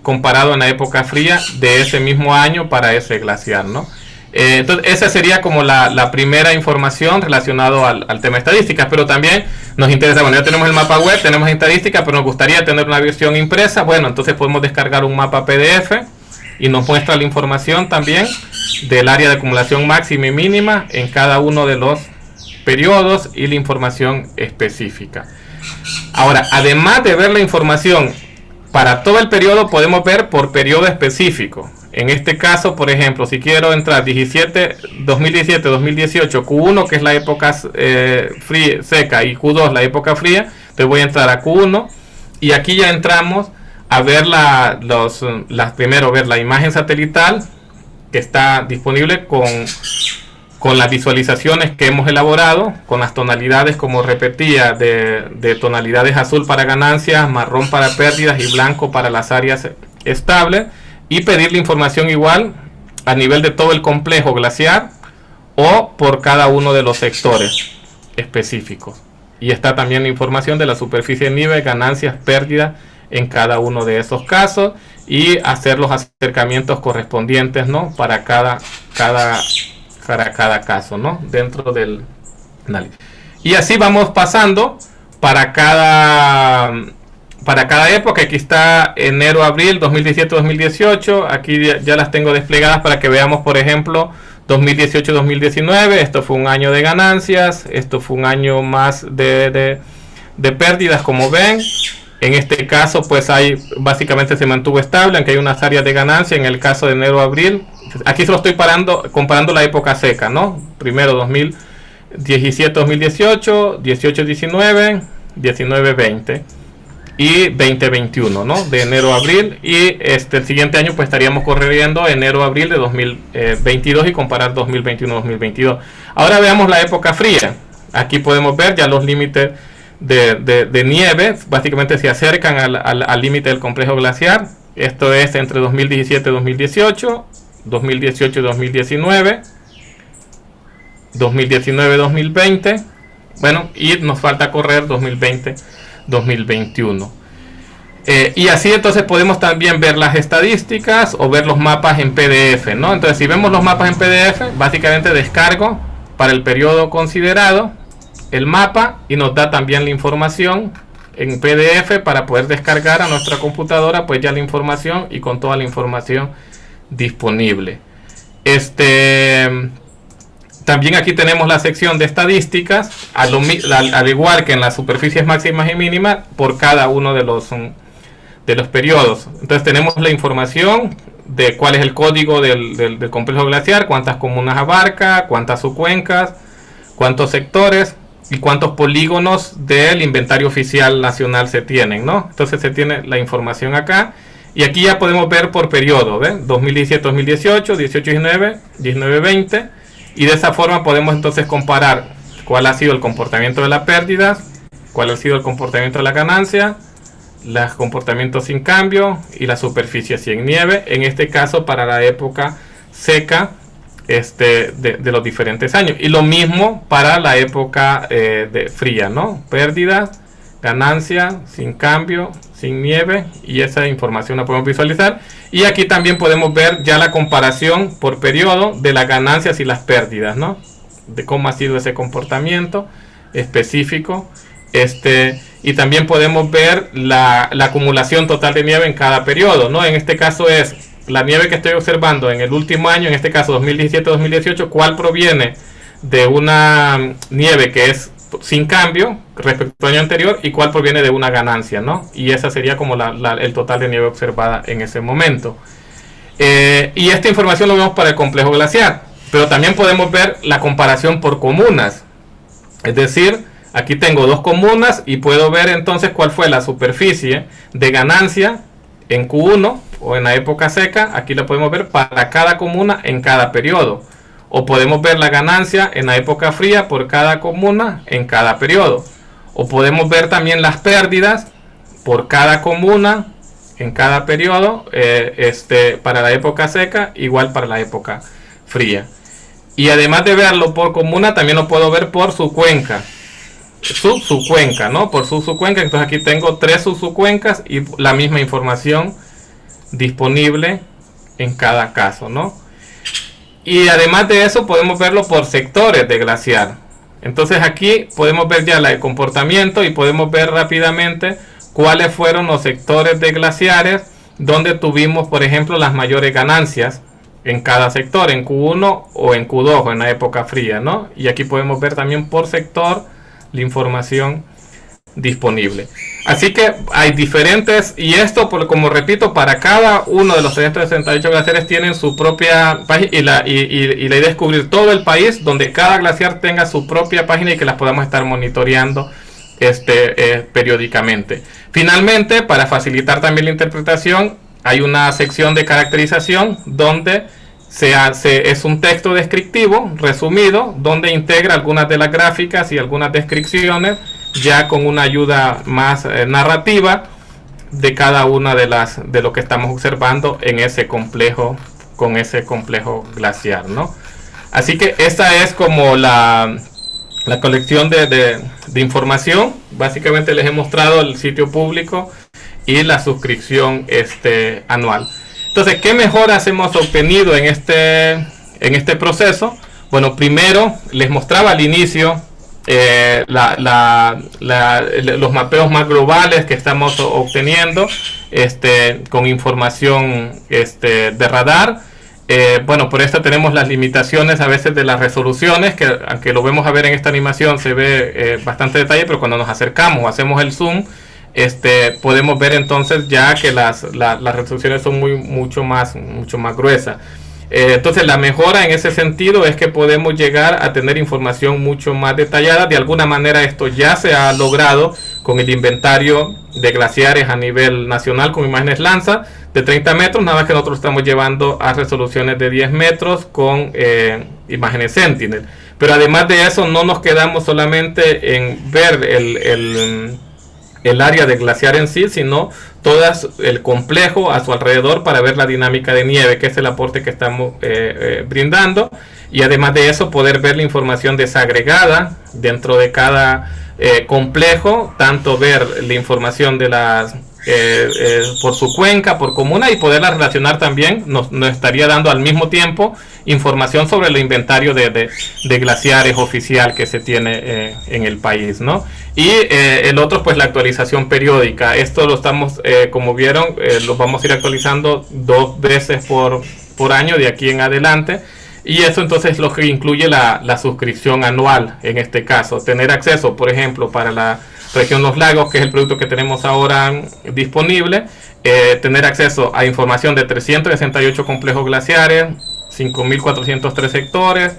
comparado en la época fría de ese mismo año para ese glaciar, ¿no? Entonces esa sería como la primera información relacionada al tema estadísticas, pero también nos interesa, bueno, ya tenemos el mapa web, tenemos estadísticas, pero nos gustaría tener una versión impresa. Bueno, entonces podemos descargar un mapa PDF y nos muestra la información también del área de acumulación máxima y mínima en cada uno de los periodos y la información específica. Ahora, además de ver la información para todo el periodo, podemos ver por periodo específico. En este caso, por ejemplo, si quiero entrar 2017-2018 Q1, que es la época fría, seca, y Q2 la época fría, entonces voy a entrar a Q1 y aquí ya entramos a ver primero ver la imagen satelital que está disponible con las visualizaciones que hemos elaborado, con las tonalidades, como repetía, de tonalidades azul para ganancias, marrón para pérdidas y blanco para las áreas estables, y pedir la información igual a nivel de todo el complejo glaciar o por cada uno de los sectores específicos. Y está también la información de la superficie de nieve, ganancias, pérdidas en cada uno de esos casos, y hacer los acercamientos correspondientes, ¿no? Para cada caso, ¿no? Dentro del análisis. Y así vamos pasando para cada época. Aquí está enero-abril 2017-2018. Aquí ya las tengo desplegadas para que veamos, por ejemplo, 2018-2019. Esto fue un año de ganancias. Esto fue un año más de pérdidas, como ven. En este caso, pues básicamente se mantuvo estable, aunque hay unas áreas de ganancia. En el caso de enero-abril, aquí solo estoy comparando la época seca, ¿no? Primero 2017-2018, 18-19, 19-20 y 20-21, ¿no? De enero a abril. Y el siguiente año pues estaríamos corriendo enero-abril de 2022 y comparar 2021-2022. Ahora veamos la época fría. Aquí podemos ver ya los límites de nieve, básicamente se acercan al límite del complejo glaciar. Esto es entre 2017-2018, 2018-2019, 2019-2020, bueno, y nos falta correr 2020-2021. Y así entonces podemos también ver las estadísticas o ver los mapas en PDF, ¿no? Entonces si vemos los mapas en PDF, básicamente descargo para el periodo considerado el mapa y nos da también la información en PDF para poder descargar a nuestra computadora pues ya la información y con toda la información disponible. También aquí tenemos la sección de estadísticas, al igual que en las superficies máximas y mínimas por cada uno de los periodos. Entonces tenemos la información de cuál es el código del complejo glaciar, cuántas comunas abarca, cuántas subcuencas, cuántos sectores y cuántos polígonos del inventario oficial nacional se tienen, ¿no? Entonces se tiene la información acá. Y aquí ya podemos ver por periodo, ¿ves? 2017-2018, 18-19, 19-20. Y de esa forma podemos entonces comparar cuál ha sido el comportamiento de las pérdidas, cuál ha sido el comportamiento de la ganancia, los comportamientos sin cambio y la superficie sin nieve. En este caso para la época seca de los diferentes años. Y lo mismo para la época fría, ¿no? Pérdidas, ganancia, sin cambio, sin nieve, y esa información la podemos visualizar. Y aquí también podemos ver ya la comparación por periodo de las ganancias y las pérdidas, ¿no? De cómo ha sido ese comportamiento específico. Y también podemos ver la acumulación total de nieve en cada periodo, ¿no? En este caso es la nieve que estoy observando en el último año, en este caso 2017-2018, cuál proviene de una nieve que es sin cambio respecto al año anterior y cuál proviene de una ganancia, ¿no? Y esa sería como el total de nieve observada en ese momento. Y esta información lo vemos para el complejo glaciar, pero también podemos ver la comparación por comunas, es decir, Aquí tengo dos comunas y puedo ver entonces cuál fue la superficie de ganancia en Q1 o en la época seca. Aquí lo podemos ver para cada comuna en cada periodo. O podemos ver la ganancia en la época fría por cada comuna en cada periodo. O podemos ver también las pérdidas por cada comuna en cada periodo, para la época seca, igual para la época fría. Y además de verlo por comuna, también lo puedo ver por su cuenca. Su cuenca, ¿no? Por su cuenca. Entonces aquí tengo 3 subcuencas y la misma información disponible en cada caso, ¿no? Y además de eso podemos verlo por sectores de glaciar. Entonces aquí podemos ver ya el comportamiento y podemos ver rápidamente cuáles fueron los sectores de glaciares donde tuvimos, por ejemplo, las mayores ganancias en cada sector, en Q1 o en Q2 o en la época fría, ¿no? Y aquí podemos ver también por sector la información disponible. Así que hay diferentes, y esto, como repito, para cada uno de los 368 glaciares tienen su propia página, y la idea es cubrir todo el país, donde cada glaciar tenga su propia página y que las podamos estar monitoreando periódicamente. Finalmente, para facilitar también la interpretación, hay una sección de caracterización donde es un texto descriptivo resumido, donde integra algunas de las gráficas y algunas descripciones ya con una ayuda más narrativa de cada una de lo que estamos observando en ese complejo, con ese complejo glaciar, ¿no? Así que esta es como la colección de información. Básicamente les he mostrado el sitio público y la suscripción anual. Entonces, ¿qué mejoras hemos obtenido en este proceso? Bueno, primero les mostraba al inicio los mapeos más globales que estamos obteniendo con información de radar. Bueno, por esto tenemos las limitaciones a veces de las resoluciones, que aunque lo vemos a ver en esta animación se ve bastante detalle, pero cuando nos acercamos o hacemos el zoom, podemos ver entonces ya que las resoluciones son mucho más gruesas. Entonces la mejora en ese sentido es que podemos llegar a tener información mucho más detallada. De alguna manera esto ya se ha logrado con el inventario de glaciares a nivel nacional con imágenes Landsat de 30 metros, nada más que nosotros estamos llevando a resoluciones de 10 metros con imágenes Sentinel. Pero además de eso no nos quedamos solamente en ver el área de glaciar en sí, sino todo el complejo a su alrededor para ver la dinámica de nieve, que es el aporte que estamos brindando, y además de eso poder ver la información desagregada dentro de cada complejo, tanto ver la información de las por su cuenca, por comuna, y poderla relacionar también, nos estaría dando al mismo tiempo información sobre el inventario de glaciares oficial que se tiene en el país, ¿no? Y el otro, pues la actualización periódica. Esto lo estamos, como vieron, lo vamos a ir actualizando 2 veces por año de aquí en adelante. Y eso entonces es lo que incluye la suscripción anual, en este caso. Tener acceso, por ejemplo, para la región Los Lagos, que es el producto que tenemos ahora disponible, tener acceso a información de 368 complejos glaciares, 5.403 sectores,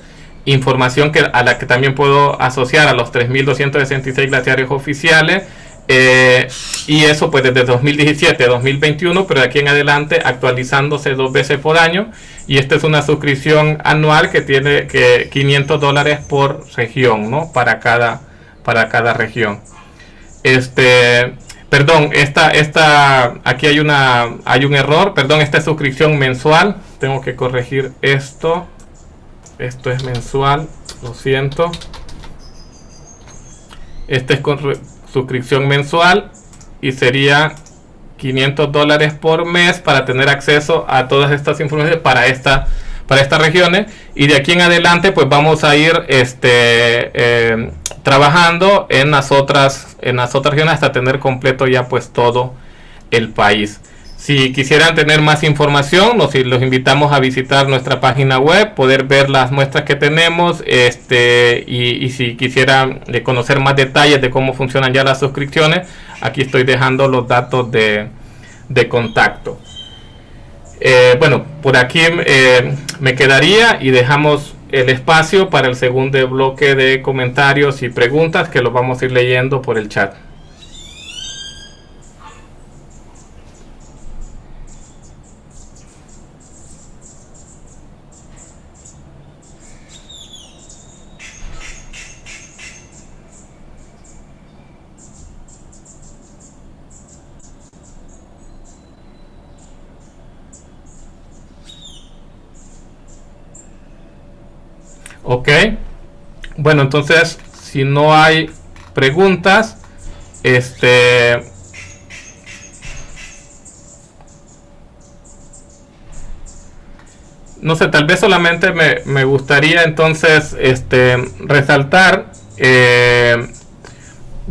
información a la que también puedo asociar a los 3.266 glaciares oficiales, y eso pues desde 2017 a 2021, pero de aquí en adelante actualizándose 2 veces por año. Y esta es una suscripción anual que tiene $500 por región, ¿no? Para cada región. Perdón, aquí hay un error, perdón, esta es suscripción mensual, tengo que corregir esto es mensual, lo siento. Esta es suscripción mensual y sería $500 por mes para tener acceso a todas estas informaciones para estas regiones, y de aquí en adelante pues vamos a ir trabajando en las otras regiones hasta tener completo ya pues todo el país. Si quisieran tener más información, los invitamos a visitar nuestra página web, poder ver las muestras que tenemos, y si quisieran conocer más detalles de cómo funcionan ya las suscripciones, aquí estoy dejando los datos de contacto. Bueno, por aquí me quedaría y dejamos el espacio para el segundo bloque de comentarios y preguntas que los vamos a ir leyendo por el chat. Ok, bueno, entonces si no hay preguntas, no sé, tal vez solamente me gustaría entonces resaltar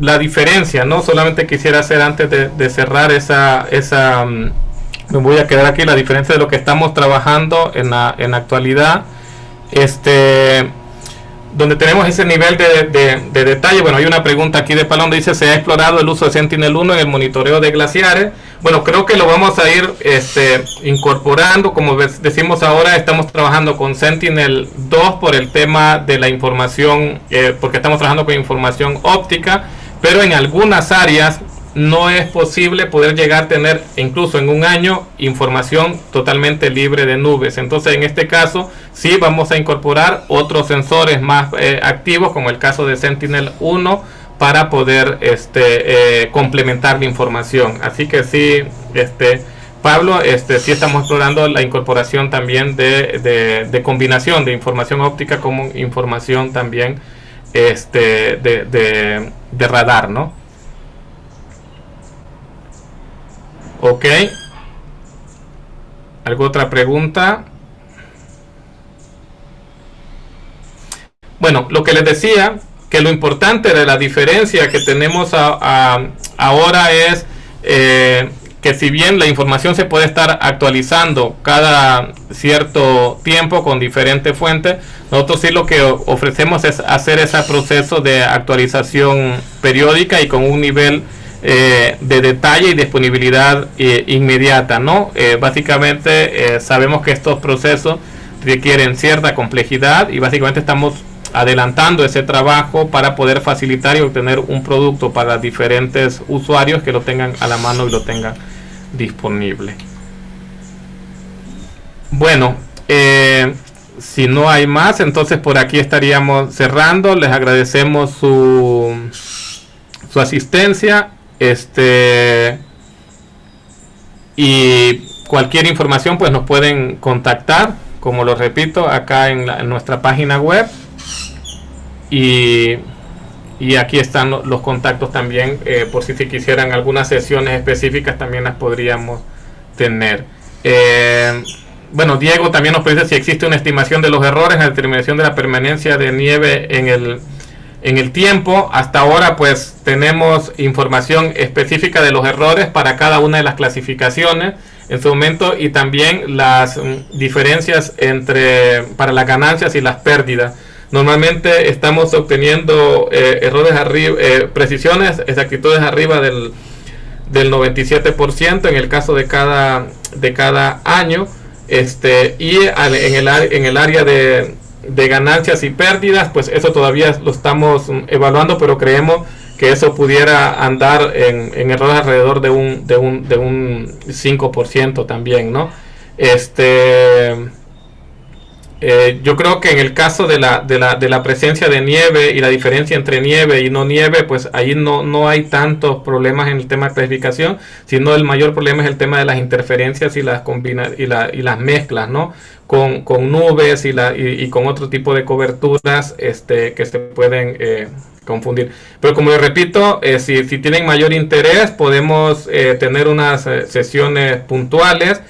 la diferencia, ¿no? Solamente quisiera hacer antes de cerrar me voy a quedar aquí, la diferencia de lo que estamos trabajando en la actualidad. Donde tenemos ese nivel de detalle. Bueno, hay una pregunta aquí de Palón, dice: ¿se ha explorado el uso de Sentinel-1 en el monitoreo de glaciares? Bueno, creo que lo vamos a ir incorporando. Como decimos ahora, estamos trabajando con Sentinel-2 por el tema de la información, porque estamos trabajando con información óptica, pero en algunas áreas no es posible poder llegar a tener, incluso en un año, información totalmente libre de nubes. Entonces, en este caso, sí vamos a incorporar otros sensores más activos, como el caso de Sentinel-1, para poder complementar la información. Así que sí, Pablo, sí estamos explorando la incorporación también de combinación de información óptica como información también de radar, ¿no? Ok. ¿Alguna otra pregunta? Bueno, lo que les decía, que lo importante de la diferencia que tenemos ahora es que si bien la información se puede estar actualizando cada cierto tiempo con diferentes fuentes, nosotros sí lo que ofrecemos es hacer ese proceso de actualización periódica y con un nivel de detalle y disponibilidad inmediata, ¿no? Básicamente sabemos que estos procesos requieren cierta complejidad y básicamente estamos adelantando ese trabajo para poder facilitar y obtener un producto para diferentes usuarios que lo tengan a la mano y lo tengan disponible. Bueno, si no hay más, entonces por aquí estaríamos cerrando. Les agradecemos su asistencia. Y cualquier información pues nos pueden contactar, como lo repito, acá en nuestra página web, y aquí están los contactos también, por si quisieran algunas sesiones específicas también las podríamos tener. Bueno, Diego también nos pregunta si existe una estimación de los errores en la determinación de la permanencia de nieve en el tiempo. Hasta ahora pues tenemos información específica de los errores para cada una de las clasificaciones en su momento, y también las diferencias para las ganancias y las pérdidas. Normalmente estamos obteniendo errores arriba, precisiones, exactitudes arriba del 97% en el caso de cada año, y en el área de ganancias y pérdidas, pues eso todavía lo estamos evaluando, pero creemos que eso pudiera andar en errores alrededor de un 5% también, ¿no? Yo creo que en el caso de la presencia de nieve y la diferencia entre nieve y no nieve, pues ahí no hay tantos problemas en el tema de clasificación, sino el mayor problema es el tema de las interferencias y las mezclas, ¿no? Con nubes y con otro tipo de coberturas que se pueden confundir. Pero como les repito, si tienen mayor interés, podemos tener unas sesiones puntuales.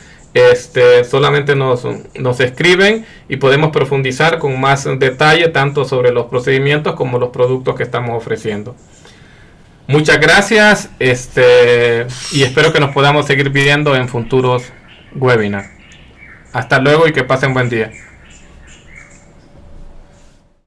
Solamente nos escriben y podemos profundizar con más detalle tanto sobre los procedimientos como los productos que estamos ofreciendo. Muchas gracias, y espero que nos podamos seguir viendo en futuros webinars. Hasta luego y que pasen buen día.